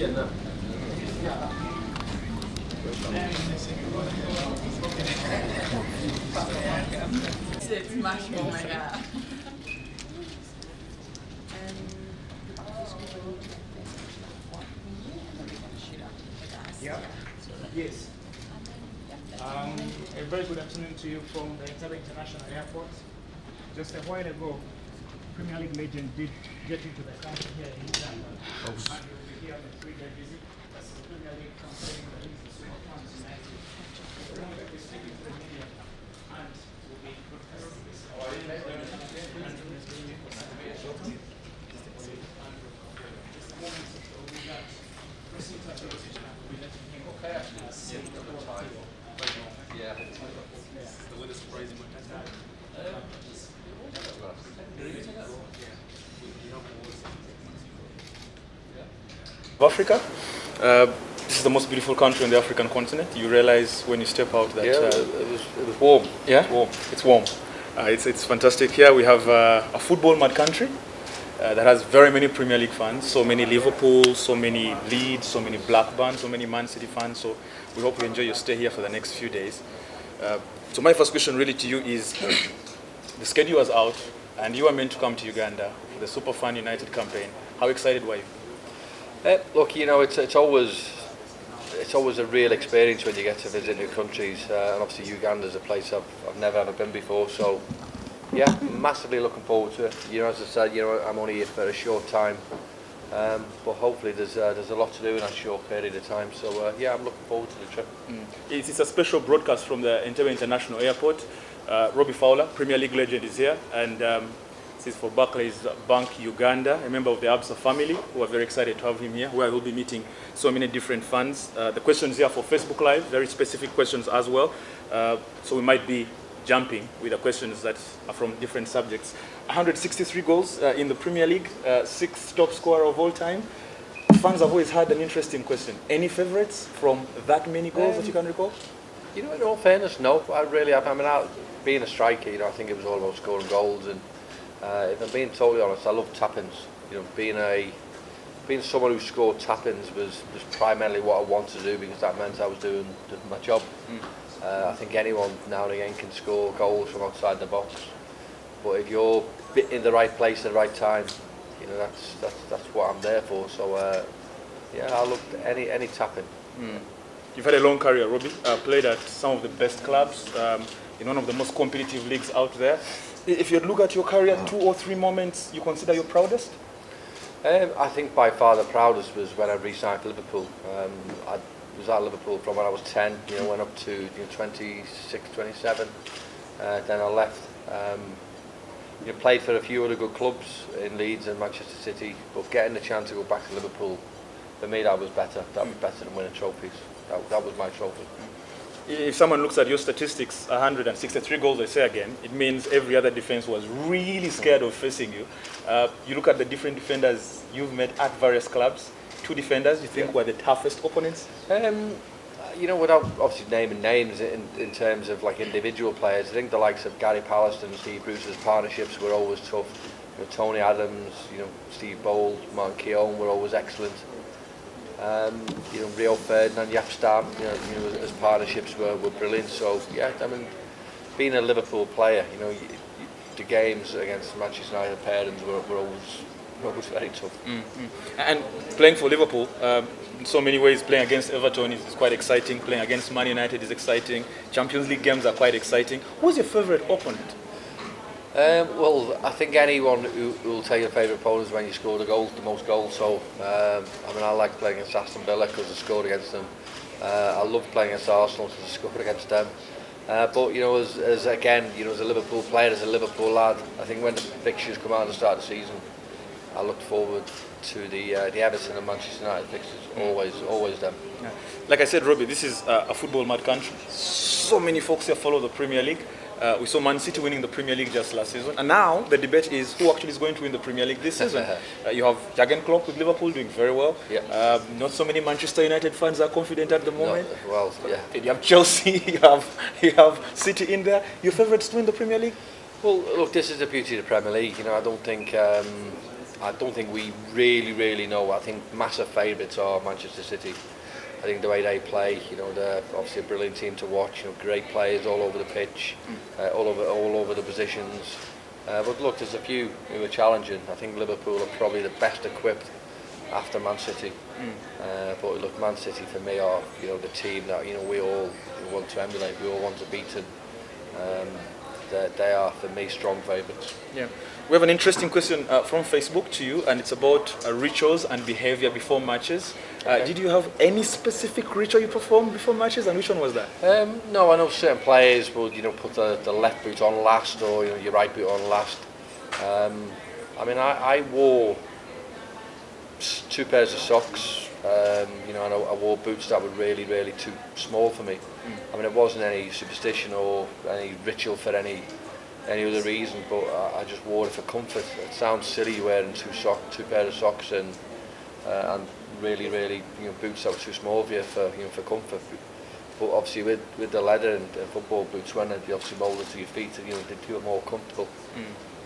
It's smash, oh my god. Yeah. Yes. A very good afternoon to you from the Entebbe International Airport. Just a while ago, Premier League legend did get into the country here in Uganda. And we'll be here on a 3-day visit. That's the Premier League campaign that is the Super Fans United. We're going to be speaking to the media and we'll be broadcasting this. Of Africa. This is the most beautiful country on the African continent. You realize when you step out that it was warm. Yeah, it's warm. It's fantastic. Here we have a football-mad country that has very many Premier League fans. So many Liverpool, so many Leeds, so many Blackburn, so many Man City fans. So we hope you enjoy your stay here for the next few days. So my first question really to you is, the schedule was out and you were meant to come to Uganda for the Super Fan United campaign. How excited were you? Look, you know, it's always a real experience when you get to visit new countries, and obviously Uganda is a place I've never ever been before. So, yeah, massively looking forward to it. You know, as I said, you know, I'm only here for a short time, but hopefully there's a lot to do in that short period of time. So, yeah, I'm looking forward to the trip. It's a special broadcast from the Entebbe International Airport. Robbie Fowler, Premier League legend, is here, and this is for Barclays Bank Uganda, a member of the Absa family. We are very excited to have him here, where we'll be meeting so many different fans. The questions here for Facebook Live, very specific questions as well. So we might be jumping with the questions that are from different subjects. 163 goals in the Premier League, 6th top scorer of all time. Fans have always had an interesting question. Any favourites from that many goals that you can recall? You know, in all fairness, no. I really have. I mean, being a striker, you know, I think it was all about scoring goals. And if I'm being totally honest, I love tap-ins. You know, being someone who scored tap-ins was primarily what I wanted to do, because that meant I was doing my job. I think anyone now and again can score goals from outside the box, but if you're in the right place at the right time, you know, that's what I'm there for. So yeah, I love any tap-in. You've had a long career, Robbie. Played at some of the best clubs in one of the most competitive leagues out there. If you look at your career, 2 or 3 moments you consider your proudest? I think by far the proudest was when I re-signed for Liverpool. I was at Liverpool from when I was 10, you know, went up to 26, 27. Then I left. You know, played for a few other good clubs in Leeds and Manchester City, but getting the chance to go back to Liverpool, for me that was better. That was better than winning trophies. That was my trophy. If someone looks at your statistics, 163 goals, I say again, it means every other defense was really scared of facing you. You look at the different defenders you've met at various clubs. 2 defenders you think were the toughest opponents? You know, without obviously naming names in terms of like individual players, I think the likes of Gary Pallister and Steve Bruce's partnerships were always tough. You know, Tony Adams, you know, Steve Bold, Martin Keown were always excellent. You know, Rio Ferdinand, Jaap Stam, you know, as partnerships were brilliant. So yeah, I mean, being a Liverpool player, you know, the games against Manchester United pairings were always very tough. And playing for Liverpool, in so many ways, playing against Everton is quite exciting. Playing against Man United is exciting. Champions League games are quite exciting. Who's your favourite opponent? Well, I think anyone who will tell your favourite opponent is when you score the most goals. So, I mean, I like playing against Aston Villa because I scored against them. I love playing against Arsenal because I scored against them. But you know, as again, you know, as a Liverpool player, as a Liverpool lad, I think when the fixtures come out at the start of the season, I look forward to the Everton and Manchester United fixtures. Always them. Yeah. Like I said, Robbie, this is a football-mad country. So many folks here follow the Premier League. We saw Man City winning the Premier League just last season, and now the debate is who actually is going to win the Premier League this season. You have Jurgen Klopp with Liverpool doing very well. Yeah. Not so many Manchester United fans are confident at the moment. No, well, yeah. You have Chelsea, you have City in there. Your favourites to win the Premier League? Well, look, this is the beauty of the Premier League. You know, I don't think I don't think we really know. I think massive favourites are Manchester City. I think the way they play, they're obviously a brilliant team to watch. Great players all over the pitch, all over the positions. But look, there's a few who are challenging. I think Liverpool are probably the best equipped after Man City. But look, Man City for me are the team that we all want to emulate. We all want to beat them. They are for me strong favourites. Yeah, we have an interesting question from Facebook to you, and it's about rituals and behaviour before matches. Okay. Did you have any specific ritual you performed before matches, and which one was that? No, I know certain players would put the left boot on last, or your right boot on last. I wore 2 pairs of socks. And I wore boots that were really too small for me. It wasn't any superstition or any ritual for any other reason, but I just wore it for comfort. It sounds silly wearing 2 pairs of socks and really boots that were too small for you for comfort. But obviously with the leather and football boots, when they obviously molded to your feet, they feel more comfortable.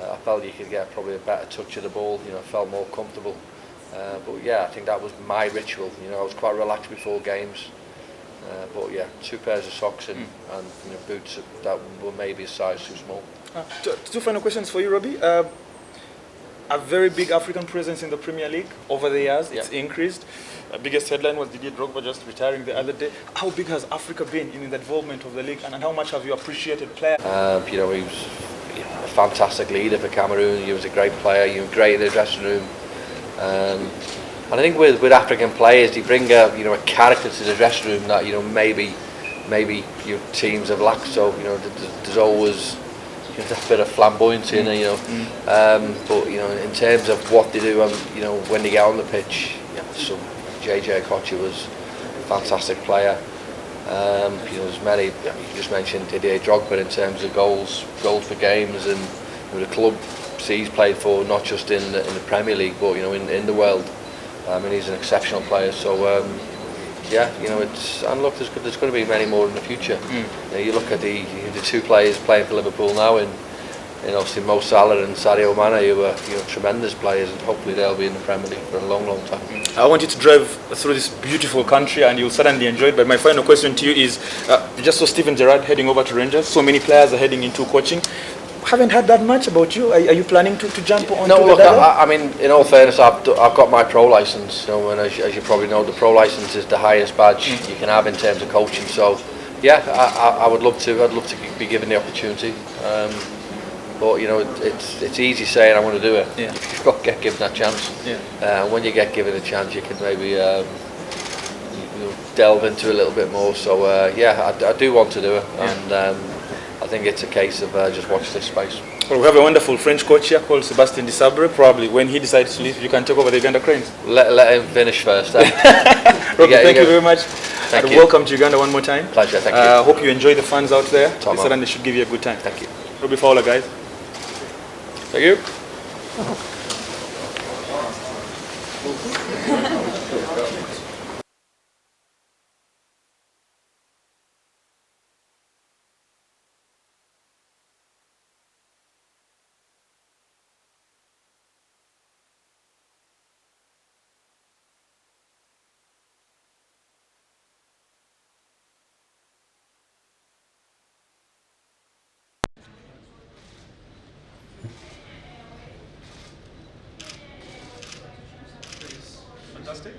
I felt you could get probably a better touch of the ball. Felt more comfortable. But yeah, I think that was my ritual. I was quite relaxed before games. But yeah, 2 pairs of socks and boots that were maybe a size too small. 2 final questions for you, Robbie. A very big African presence in the Premier League over the years. It's increased. Biggest headline was Didier Drogba just retiring the other day. How big has Africa been in the involvement of the league, and how much have you appreciated players? He was a fantastic leader for Cameroon. He was a great player. He was great in the dressing room. And I think with African players, they bring a character to the dressing room that maybe your teams have lacked. So there's always a bit of flamboyancy in it. But in terms of what they do, when they get on the pitch, so JJ Okocha was a fantastic player. There's many. You just mentioned Didier Drogba in terms of goals for games, and the club he's played for, not just in the Premier League, but in the world. He's an exceptional player. So it's, and look, there's going to be many more in the future. You look at the 2 players playing for Liverpool now, and obviously Mo Salah and Sadio Mane, who are tremendous players, and hopefully they'll be in the Premier League for a long time. I want you to drive through this beautiful country, and you'll certainly enjoy it. But my final question to you is: you just saw Steven Gerrard heading over to Rangers. So many players are heading into coaching. Haven't heard that much about you. Are you planning to jump on? No, look, in all fairness, I've got my pro license. And as you probably know, the pro license is the highest badge you can have in terms of coaching. So, yeah, I would love to. I'd love to be given the opportunity. But it's easy saying I want to do it. Yeah. You've got to get given that chance. Yeah. When you get given a chance, you can maybe delve into it a little bit more. So, I do want to do it, and I think it's a case of just watch this space. Well, we have a wonderful French coach here called Sébastien Desabre. Probably when he decides to leave, you can take over the Uganda Cranes. Let him finish first. Robbie, thank you very much. Thank you. Welcome to Uganda one more time. Pleasure, thank you. I hope you enjoy the fans out there. Tom, They certainly should give you a good time. Thank you. Robbie Fowler, guys. Thank you. Fantastic.